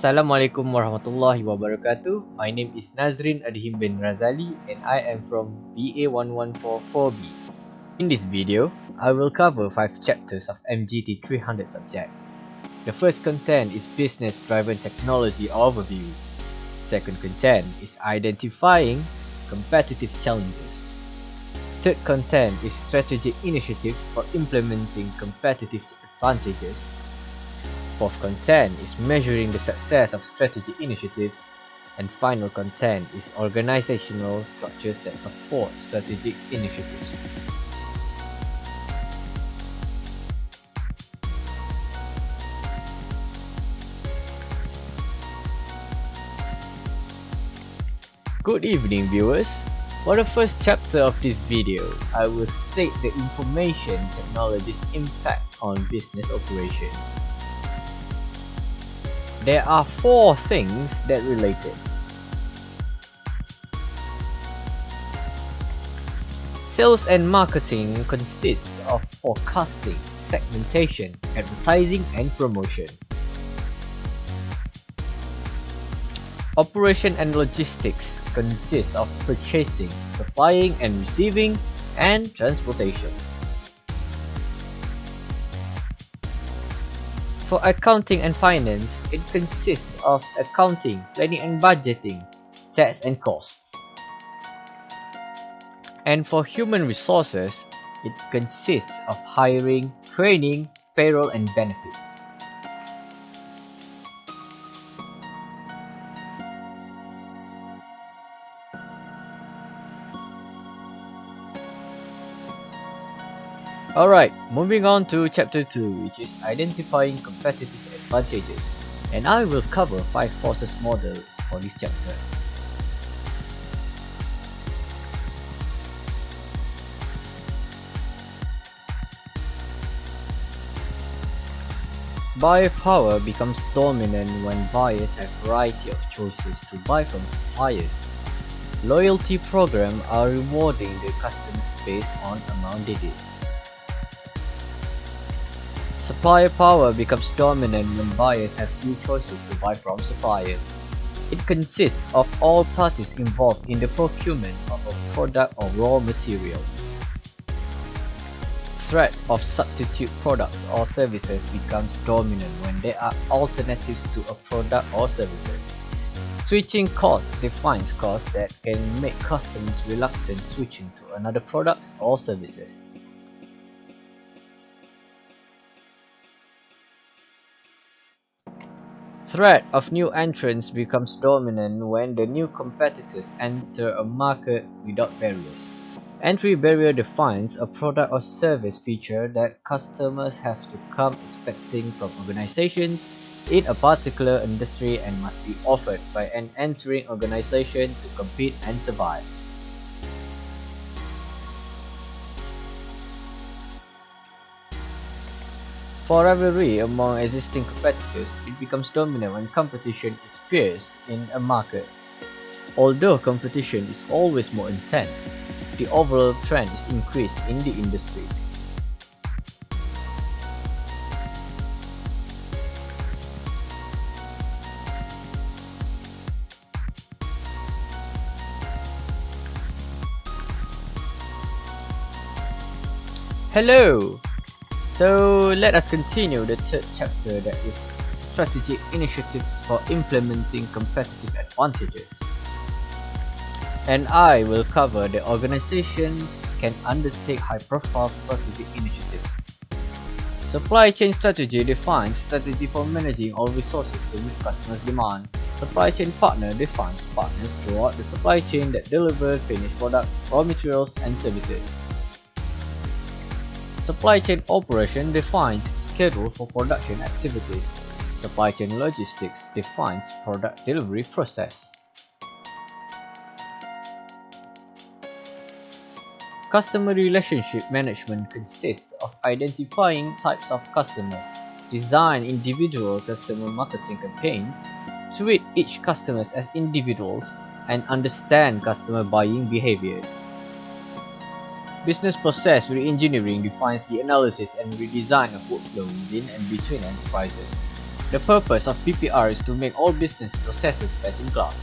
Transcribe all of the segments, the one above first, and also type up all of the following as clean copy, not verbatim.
Assalamualaikum warahmatullahi wabarakatuh. My name is Nazrin Adhim bin Razali and I am from BA1144B. In this video, I will cover 5 chapters of MGT300 subject. The first content is Business Driven Technology Overview. Second content is Identifying Competitive Challenges. Third content is Strategic Initiatives for Implementing Competitive Advantages. Fourth content is measuring the success of strategic initiatives, and final content is organizational structures that support strategic initiatives. Good evening viewers. For the first chapter of this video, I will state the information technology's impact on business operations. There are 4 things that related. Sales and marketing consists of forecasting, segmentation, advertising, and promotion. Operation and logistics consists of purchasing, supplying and receiving, and transportation. For accounting and finance, it consists of accounting, planning and budgeting, tax and costs. And for human resources, it consists of hiring, training, payroll and benefits. Alright, moving on to chapter 2, which is Identifying Competitive Advantages, and I will cover 5 forces model for this chapter. Buyer power becomes dominant when buyers have a variety of choices to buy from suppliers. Loyalty programs are rewarding the customers based on amount they give. Supplier power becomes dominant when buyers have few choices to buy from suppliers. It consists of all parties involved in the procurement of a product or raw material. Threat of substitute products or services becomes dominant when there are alternatives to a product or services. Switching costs defines costs that can make customers reluctant switching to another products or services. Threat of new entrants becomes dominant when the new competitors enter a market without barriers. Entry barrier defines a product or service feature that customers have to come expecting from organizations in a particular industry and must be offered by an entering organization to compete and survive. For rivalry among existing competitors, it becomes dominant when competition is fierce in a market. Although competition is always more intense, the overall trend is increase in the industry. Hello! So let us continue the third chapter, that is Strategic Initiatives for Implementing Competitive Advantages. And I will cover the organizations can undertake high-profile strategic initiatives. Supply chain strategy defines strategy for managing all resources to meet customers' demand. Supply chain partner defines partners throughout the supply chain that deliver finished products, raw materials, and services. Supply chain operation defines schedule for production activities. Supply chain logistics defines product delivery process. Customer relationship management consists of identifying types of customers, design individual customer marketing campaigns, treat each customer as individuals, and understand customer buying behaviors. Business process re-engineering defines the analysis and redesign of workflow within and between enterprises. The purpose of PPR is to make all business processes best in class.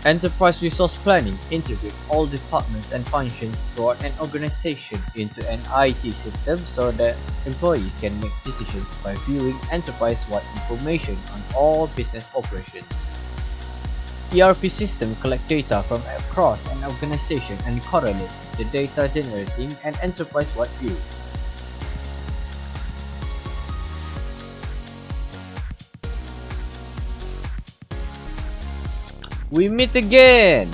Enterprise Resource Planning integrates all departments and functions throughout an organization into an IT system so that employees can make decisions by viewing enterprise-wide information on all business operations. ERP system collect data from across an organization and correlates the data generating an enterprise-wide view. We meet again!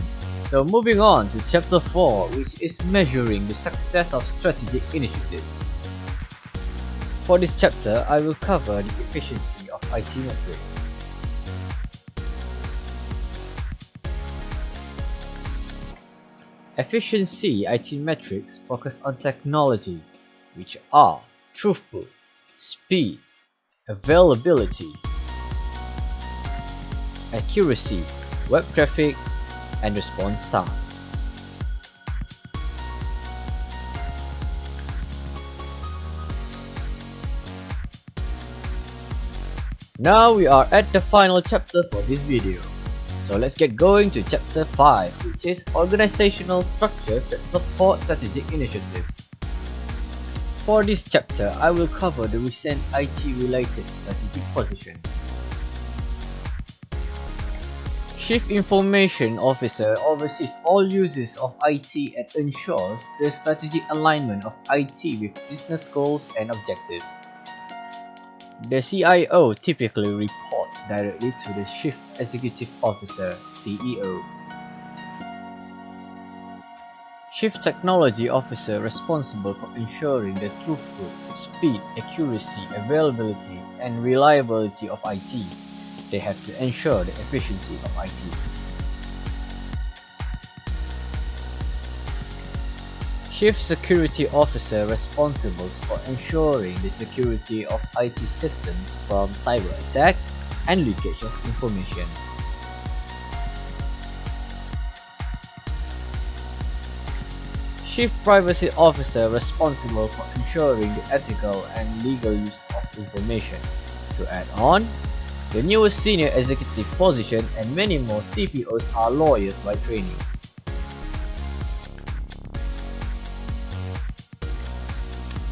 So moving on to chapter 4, which is measuring the success of strategic initiatives. For this chapter, I will cover the efficiency of IT metrics. Efficiency IT metrics focus on technology, which are throughput, speed, availability, accuracy, web traffic, and response time. Now we are at the final chapter for this video. So let's get going to chapter 5, which is organizational structures that support strategic initiatives. For this chapter, I will cover the recent IT-related strategic positions. Chief Information Officer oversees all uses of IT and ensures the strategic alignment of IT with business goals and objectives. The CIO typically reports directly to the Chief Executive Officer (CEO). Chief Technology Officer responsible for ensuring the throughput, speed, accuracy, availability, and reliability of IT. They have to ensure the efficiency of IT. Chief Security Officer responsible for ensuring the security of IT systems from cyber attack and leakage of information. Chief Privacy Officer responsible for ensuring the ethical and legal use of information. To add on, the newest senior executive position and many more CPOs are lawyers by training.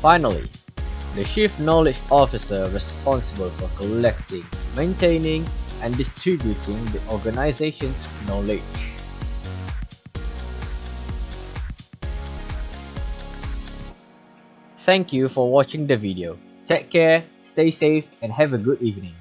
Finally, the Chief Knowledge Officer responsible for collecting, maintaining, and distributing the organization's knowledge. Thank you for watching the video. Take care, stay safe, and have a good evening.